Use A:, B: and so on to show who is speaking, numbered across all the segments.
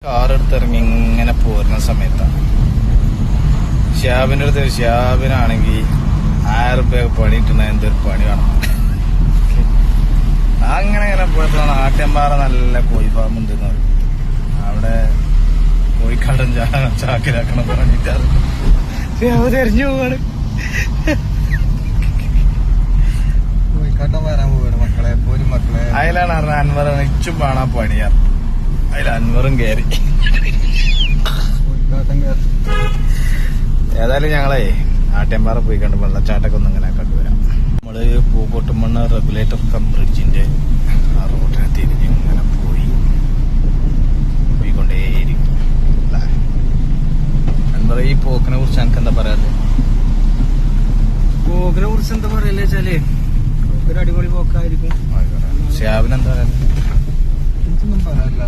A: കാറെടുത്തിറങ്ങി ഇങ്ങനെ പോരുന്ന സമയത്താണ് ഷിയാബിന്റെ അടുത്ത്. ഷിയാബിനാണെങ്കിൽ 1000 റുപ്യ പണി കിട്ടുന്ന എന്തൊരു പണി വേണം. അങ്ങനെ പോയപ്പോഴാണ് ആട്യമ്പാറ നല്ല കോഴി ഫാം ഉണ്ടെന്ന് പറയും. അവിടെ കോഴിക്കാടൻ ചാക്കിലാക്കണം പറഞ്ഞിട്ടാണ് ഷിയാബ് തെരഞ്ഞു പോവാണ്.
B: കോഴിക്കാട്ടം വരാൻ പോവാണ് മക്കളെ, പോരും മക്കളെ.
A: അതിലാണ് പറഞ്ഞ അൻവർ ഇച്ചും കാണാൻ പണിയാറ്. അതിൽ അൻവറും കയറി. ഏതായാലും ഞങ്ങളെ ആട്യമ്പാറ പോയി കണ്ട് വെള്ളച്ചാട്ടൊക്കെ ഒന്ന് ഇങ്ങനെ കണ്ടുവരാം. നമ്മള് പൂക്കോട്ടുമണ്ണ് റെഗുലേറ്റർ കം ബ്രിഡ്ജിന്റെ ആ റോഡിനെ തിരിഞ്ഞ് ഇങ്ങനെ പോയിക്കൊണ്ടേയിരിക്കും. അൻവർ, ഈ പോക്കിനെ കുറിച്ച് എനിക്ക് എന്താ പറയാല്ലേ?
B: പോക്കിനെ കുറിച്ച് എന്താ പറയല്ലേ വെച്ചാല് പോക്കൊരു അടിപൊളി പോക്കായിരിക്കും.
A: ഷിയാബിനെന്താ പറയാ?
B: എനിക്കൊന്നും പറയാനില്ല.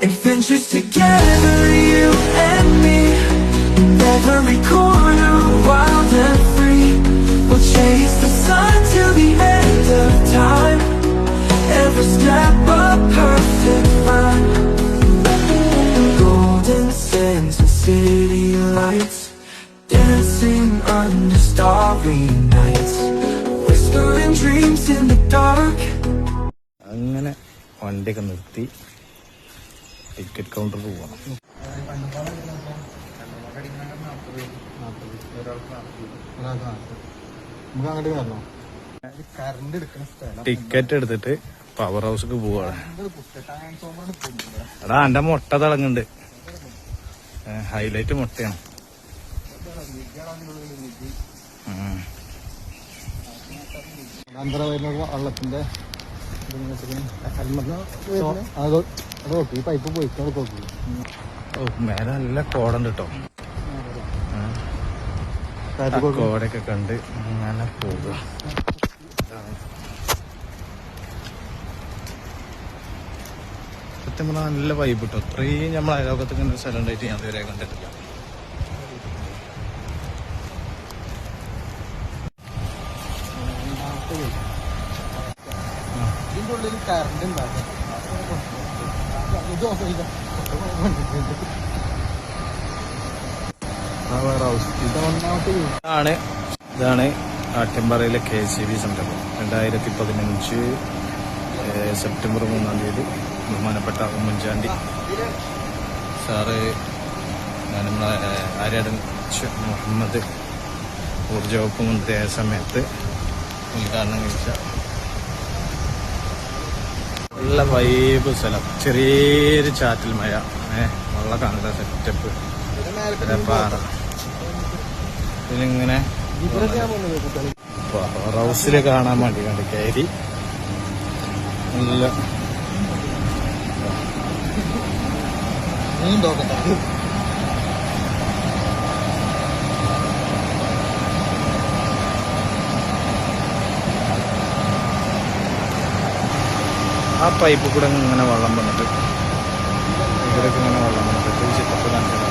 C: Adventures together, you and me. Every corner, wild and free. We'll chase the sun till the end of time. Every step a perfect run. Golden sands and city lights, dancing under starry nights. Whispering dreams in the dark.
A: അങ്ങനെ വണ്ടിയൊക്കെ നിർത്തി ticket കൗണ്ടറിൽ പോവാം. Ticket എടുത്തിട്ട് power ഹൗസിക്ക് പോവാണ്. എടാ എന്റെ മുട്ട തിളങ്ങുന്നുണ്ട്. ഹൈലൈറ്റ് മുട്ടയാണ്.
B: വള്ളത്തിന്റെ ഈ പൈപ്പ് പോയിക്കോട്ട് നോക്കി.
A: ഓ, മേലെ നല്ല കോടുണ്ട് കേട്ടോ. കോടൊക്കെ കണ്ട് അങ്ങനെ പോവുക. സത്യം പറഞ്ഞാൽ നല്ല വൈബ് കിട്ടും. അത്രയും നമ്മൾ അയലോകത്ത് ഇങ്ങനെ സ്ഥലം ഉണ്ടായിട്ട് ഞാൻ ഇതുവരെ കണ്ടിട്ടില്ല.
B: ഇതിന്റെ ഉള്ളിൽ കറണ്ട് ഉണ്ടാകും.
A: ഇതാണ് ആട്യമ്പാറയിലെ KCB സംരംഭം. 2015 സെപ്റ്റംബർ 3 ബഹുമാനപ്പെട്ട ഉമ്മൻചാണ്ടി സാറ്, നമ്മളെ ആര്യാടൻ മുഹമ്മദ് ഊർജ വകുപ്പ് മന്ത്രിയായ സമയത്ത് ഉദ്ഘാടനം കഴിച്ച നല്ല വൈബ് സ്ഥലം. ചെറിയൊരു ചാറ്റൽ മഴ, വെള്ള കാണുന്ന സെറ്റപ്പ്, പാറ. ഇതിലിങ്ങനെ റൗസില് കാണാൻ വേണ്ടി കണ്ട് കയറി. നല്ല ആ പൈപ്പ് കൂടെ ഇങ്ങനെ വെള്ളം വന്നിട്ട് ഇവിടേക്ക് ഇങ്ങനെ വെള്ളം വന്നിട്ട് ഈ ചിത്രത്തിൽ കാണിച്ചാൽ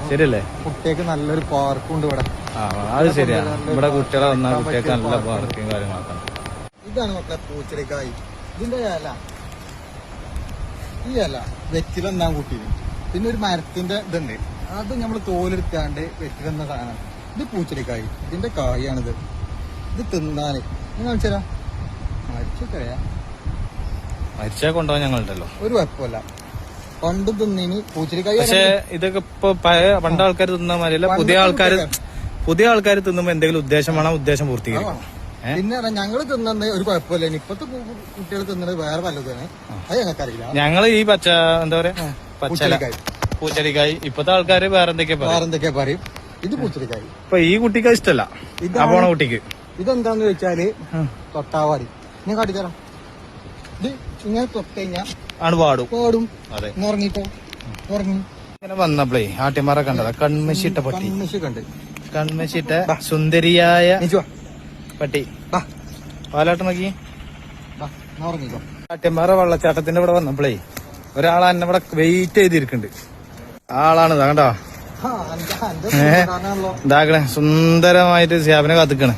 A: ശരിയല്ലേ?
B: കുട്ടികൾക്ക് നല്ലൊരു പാർക്കും ഉണ്ട് ഇവിടെ.
A: അത് ശരിയാണ്. ഇവിടെ കുട്ടികളെ വന്നാൽ കുട്ടികൾക്ക് നല്ല പാർക്കും കാര്യങ്ങളൊക്കെ.
B: ഇതാണ് മക്കളെ പൂച്ചെടിക്കായി. ഇതിന്റെ ഇല, ഈ ഇല വെറ്റിലെന്നാൻ കൂട്ടിയത്. പിന്നെ ഒരു മരത്തിന്റെ ഇതുണ്ട്, അത് നമ്മൾ തോലെടുക്കാണ്ട് വെറ്റിലെന്ന സാധനം. ഇത് പൂച്ചെടിക്കായി, ഇതിന്റെ കായാണിത്. ഇത് തിന്നാല് ഞാൻ കാണിച്ചുതരാം. മരിച്ചൊക്കെയാ
A: മരിച്ചാൽ കൊണ്ടുപോകാൻ ഞങ്ങളുണ്ടല്ലോ.
B: ഒരു കുഴപ്പമില്ല. പണ്ട് തിന്നിനി പൂച്ചരിക്കായി.
A: പക്ഷെ ഇതൊക്കെ ഇപ്പൊ പണ്ട് ആൾക്കാർ തിന്നാൻ മാതിരിയല്ല. പുതിയ ആൾക്കാർ തിന്നുമ്പോ എന്തെങ്കിലും ഉദ്ദേശം വേണം, ഉദ്ദേശം പൂർത്തീകരിക്കണം.
B: പിന്നെ ഞങ്ങള് തിന്നത് ഒരു കുഴപ്പമില്ല. ഇപ്പത്തെ കുട്ടികൾ തിന്നത് വേറെ പലതാണ്, അത് ഞങ്ങൾക്കറിയില്ല.
A: ഞങ്ങള് ഈ എന്താ പറയാ പൂച്ചരിക്കായി. ഇപ്പത്തെ ആൾക്കാര് വേറെ എന്തൊക്കെയാ
B: പറയും. ഇത് പൂച്ചരിക്കായി.
A: ഇപ്പൊ ഈ കുട്ടിക്ക് ഇഷ്ടമല്ല, പോണ കുട്ടിക്ക്.
B: ഇതെന്താന്ന് വെച്ചാല് തൊട്ടാവാടി. ഞാൻ കാട്ടിത്തരാം. ഇത് ഇങ്ങനെ തൊട്ട് കഴിഞ്ഞാ
A: ആണ് പാടും.
B: അതെ, ഉറങ്ങിക്കോ. ഉറങ്ങി
A: ഇങ്ങനെ വന്നപ്പോഴേ ആട്ടിമാറ കണ്ടതാ. കൺമശിട്ട പട്ടി. കൺമശിട്ട സുന്ദരിയായ പട്ടി. പാലാട്ട് നോക്കി. ആട്ടിമാറ വെള്ളച്ചാട്ടത്തിന്റെ ഇവിടെ വന്നപ്പോഴേ ഒരാളെ എന്നെ ഇവിടെ വെയിറ്റ് ചെയ്തിരിക്കുന്നുണ്ട്. ആളാണ് കണ്ടോ, ഇതാക്കണേ സുന്ദരമായിട്ട് സ്യാബിനെ കാത്തിക്കണേ.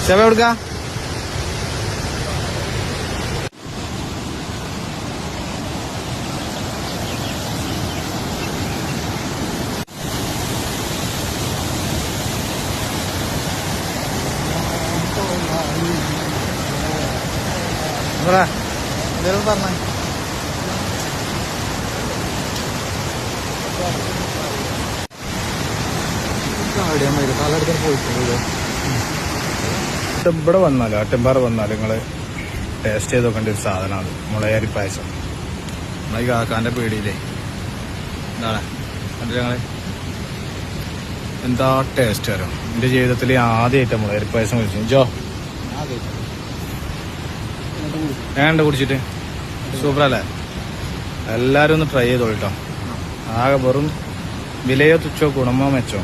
A: ശവ എവിടുക്ക?
B: എന്തെങ്കിലും പറഞ്ഞ കാലെടുക്കാൻ പോയിട്ടുണ്ട്.
A: ഇവിടെ വന്നാലും ആറ്റമ്പാറ വന്നാലും നിങ്ങള് ടേസ്റ്റ് ചെയ്ത് നോക്കേണ്ട ഒരു സാധനമാണ് മുളയരി പായസം. നമ്മളെ ഈ കാക്കാന്റെ പേടിയില്ലേ എന്താണ് കണ്ടില്ല ഞങ്ങള് എന്താ ടേസ്റ്റ് വരും. എന്റെ ജീവിതത്തിൽ ആദ്യമായിട്ട് മുളയരി പായസം കുടിച്ചു. ജോ ഞാൻ കുടിച്ചിട്ട് സൂപ്പറല്ലേ? എല്ലാരും ഒന്ന് ട്രൈ ചെയ്തോളൂ കേട്ടോ. ആകെ വെറും വിലയോ തുച്ഛോ ഗുണമോ മെച്ചോ